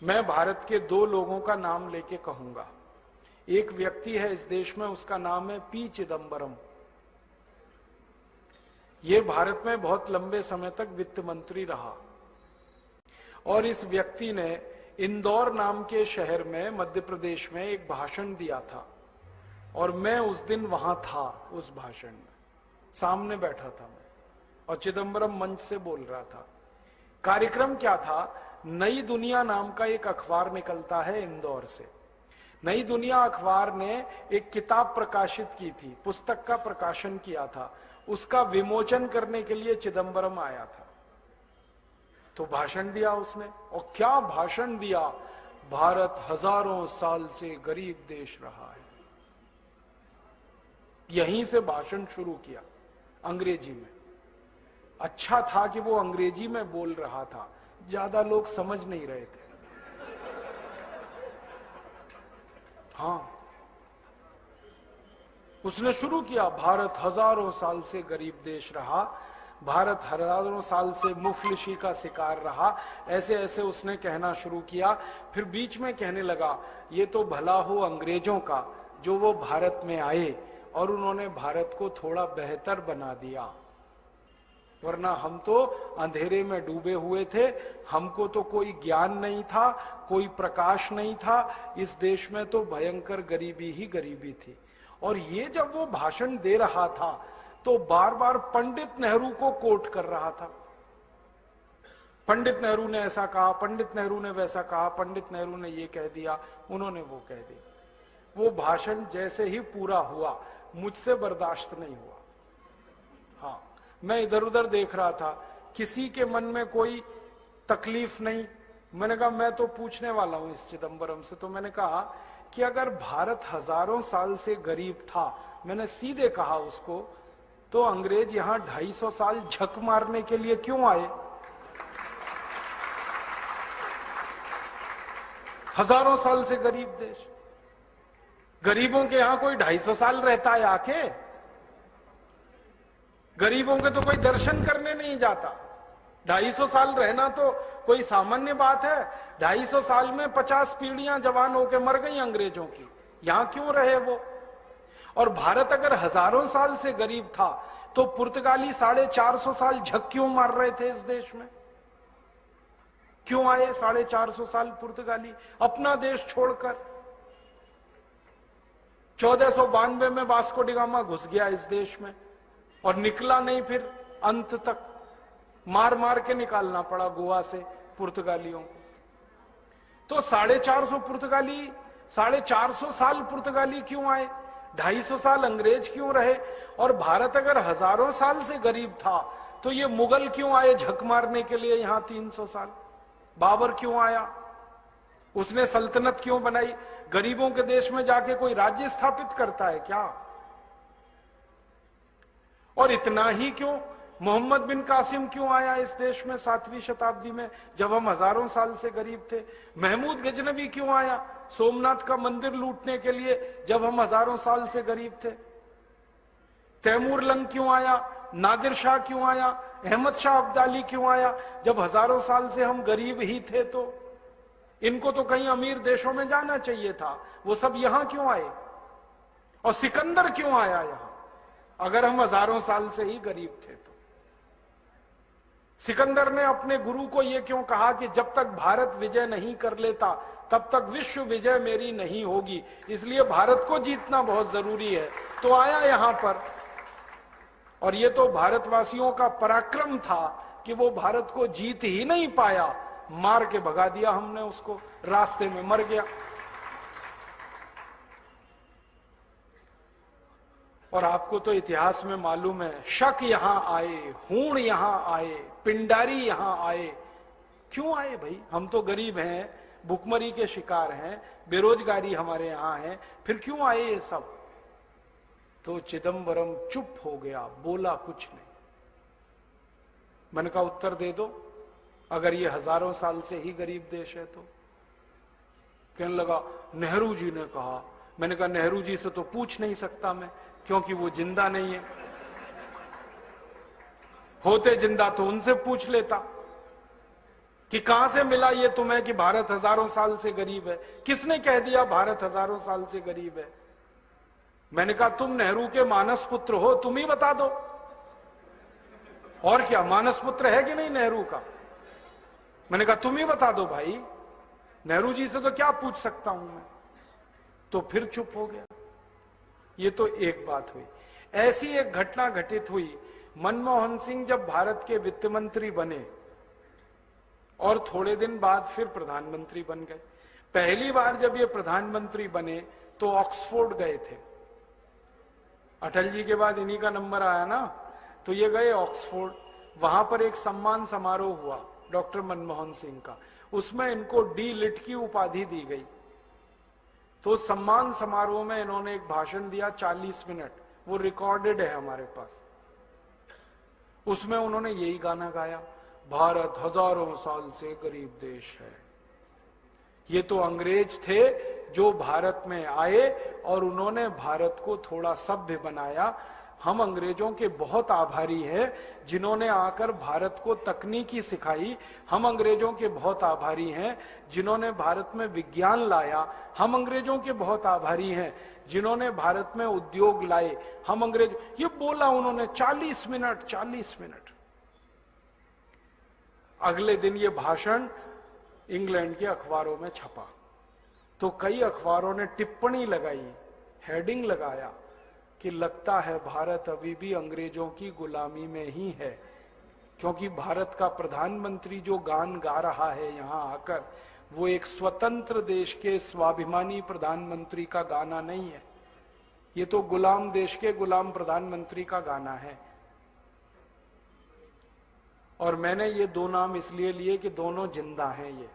मैं भारत के दो लोगों का नाम लेके कहूंगा। एक व्यक्ति है इस देश में, उसका नाम है पी चिदंबरम। ये भारत में बहुत लंबे समय तक वित्त मंत्री रहा और इस व्यक्ति ने इंदौर नाम के शहर में मध्य प्रदेश में एक भाषण दिया था और मैं उस दिन वहां था। उस भाषण में सामने बैठा था मैं और चिदंबरम मंच से बोल रहा था। कार्यक्रम क्या था? नई दुनिया नाम का एक अखबार निकलता है इंदौर से। नई दुनिया अखबार ने एक किताब प्रकाशित की थी, पुस्तक का प्रकाशन किया था। उसका विमोचन करने के लिए चिदंबरम आया था। तो भाषण दिया उसने, और क्या भाषण दिया! भारत हजारों साल से गरीब देश रहा है। यहीं से भाषण शुरू किया, अंग्रेजी में। अच्छा था कि वो अंग्रेजी में बोल रहा था, ज्यादा लोग समझ नहीं रहे थे। हाँ, उसने शुरू किया, भारत हजारों साल से गरीब देश रहा, भारत हजारों साल से मुफलिसी का शिकार रहा। ऐसे ऐसे उसने कहना शुरू किया। फिर बीच में कहने लगा, ये तो भला हो अंग्रेजों का जो वो भारत में आए और उन्होंने भारत को थोड़ा बेहतर बना दिया, वरना हम तो अंधेरे में डूबे हुए थे। हमको तो कोई ज्ञान नहीं था, कोई प्रकाश नहीं था। इस देश में तो भयंकर गरीबी ही गरीबी थी। और ये जब वो भाषण दे रहा था तो बार बार पंडित नेहरू को कोट कर रहा था। पंडित नेहरू ने ऐसा कहा, पंडित नेहरू ने वैसा कहा, पंडित नेहरू ने ये कह दिया, उन्होंने वो कह दिया। वो भाषण जैसे ही पूरा हुआ, मुझसे बर्दाश्त नहीं हुआ। हाँ, मैं इधर उधर देख रहा था, किसी के मन में कोई तकलीफ नहीं। मैंने कहा मैं तो पूछने वाला हूं इस चिदंबरम से। तो मैंने कहा कि अगर भारत हजारों साल से गरीब था, मैंने सीधे कहा उसको, तो अंग्रेज यहां 250 साल झक मारने के लिए क्यों आए? हजारों साल से गरीब देश, गरीबों के यहां कोई 250 साल रहता है आके? गरीबों के तो कोई दर्शन करने नहीं जाता। 250 साल रहना तो कोई सामान्य बात है। 250 साल में 50 पीढ़ियां जवान होकर मर गई अंग्रेजों की, यहां क्यों रहे वो? और भारत अगर हजारों साल से गरीब था तो पुर्तगाली 450 साल झक क्यों मार रहे थे इस देश में? क्यों आए 450 साल पुर्तगाली अपना देश छोड़कर? 1492 में वास्को डी गामा घुस गया इस देश में और निकला नहीं, फिर अंत तक मार मार के निकालना पड़ा गोवा से पुर्तगालियों को। तो 450 पुर्तगाली, 450 साल पुर्तगाली क्यों आए? 250 साल अंग्रेज क्यों रहे? और भारत अगर हजारों साल से गरीब था तो ये मुगल क्यों आए झक मारने के लिए यहां 300 साल? बाबर क्यों आया? उसने सल्तनत क्यों बनाई? गरीबों के देश में जाके कोई राज्य स्थापित करता है क्या? और इतना ही क्यों, मोहम्मद बिन कासिम क्यों आया इस देश में 7वीं शताब्दी में, जब हम हजारों साल से गरीब थे? महमूद गजनवी क्यों आया सोमनाथ का मंदिर लूटने के लिए, जब हम हजारों साल से गरीब थे? तैमूर लंग क्यों आया? नादिर शाह क्यों आया? अहमद शाह अब्दाली क्यों आया, जब हजारों साल से हम गरीब ही थे? तो इनको तो कहीं अमीर देशों में जाना चाहिए था, वो सब यहां क्यों आए? और सिकंदर क्यों आया यहां, अगर हम हजारों साल से ही गरीब थे? तो सिकंदर ने अपने गुरु को यह क्यों कहा कि जब तक भारत विजय नहीं कर लेता तब तक विश्व विजय मेरी नहीं होगी, इसलिए भारत को जीतना बहुत जरूरी है। तो आया यहां पर, और यह तो भारतवासियों का पराक्रम था कि वो भारत को जीत ही नहीं पाया, मार के भगा दिया हमने उसको, रास्ते में मर गया। और आपको तो इतिहास में मालूम है, शक यहां आए, हूण यहां आए, पिंडारी यहां आए। क्यों आए भाई? हम तो गरीब हैं, भुखमरी के शिकार हैं, बेरोजगारी हमारे यहां है, फिर क्यों आए ये सब? तो चिदंबरम चुप हो गया, बोला कुछ नहीं। मैंने कहा उत्तर दे दो, अगर ये हजारों साल से ही गरीब देश है तो? कहने लगा नेहरू जी ने कहा। मैंने कहा नेहरू जी से तो पूछ नहीं सकता मैं, क्योंकि वो जिंदा नहीं है। होते जिंदा तो उनसे पूछ लेता कि कहां से मिला ये तुम्हें कि भारत हजारों साल से गरीब है? किसने कह दिया भारत हजारों साल से गरीब है? मैंने कहा तुम नेहरू के मानस पुत्र हो, तुम ही बता दो। और क्या, मानस पुत्र है कि नहीं नेहरू का? मैंने कहा तुम ही बता दो भाई, नेहरू जी से तो क्या पूछ सकता हूं मैं। तो फिर चुप हो गया। ये तो एक बात हुई। ऐसी एक घटना घटित हुई, मनमोहन सिंह जब भारत के वित्त मंत्री बने और थोड़े दिन बाद फिर प्रधानमंत्री बन गए। पहली बार जब ये प्रधानमंत्री बने तो ऑक्सफोर्ड गए थे। अटल जी के बाद इन्हीं का नंबर आया ना, तो ये गए ऑक्सफोर्ड। वहां पर एक सम्मान समारोह हुआ डॉक्टर मनमोहन सिंह का, उसमें इनको डी लिट की उपाधि दी गई। तो सम्मान समारोह में इन्होंने एक भाषण दिया 40 मिनट, वो रिकॉर्डेड है हमारे पास। उसमें उन्होंने यही गाना गाया, भारत हजारों साल से गरीब देश है। ये तो अंग्रेज थे जो भारत में आए और उन्होंने भारत को थोड़ा सभ्य बनाया। हम अंग्रेजों के बहुत आभारी हैं जिन्होंने आकर भारत को तकनीकी सिखाई। हम अंग्रेजों के बहुत आभारी हैं जिन्होंने भारत में विज्ञान लाया। हम अंग्रेजों के बहुत आभारी हैं जिन्होंने भारत में उद्योग लाए। हम अंग्रेज, ये बोला उन्होंने 40 मिनट। अगले दिन ये भाषण इंग्लैंड के अखबारों में छपा, तो कई अखबारों ने टिप्पणी लगाई, हेडिंग लगाया कि लगता है भारत अभी भी अंग्रेजों की गुलामी में ही है, क्योंकि भारत का प्रधानमंत्री जो गान गा रहा है यहां आकर, वो एक स्वतंत्र देश के स्वाभिमानी प्रधानमंत्री का गाना नहीं है। ये तो गुलाम देश के गुलाम प्रधानमंत्री का गाना है। और मैंने ये दो नाम इसलिए लिए कि दोनों जिंदा हैं। ये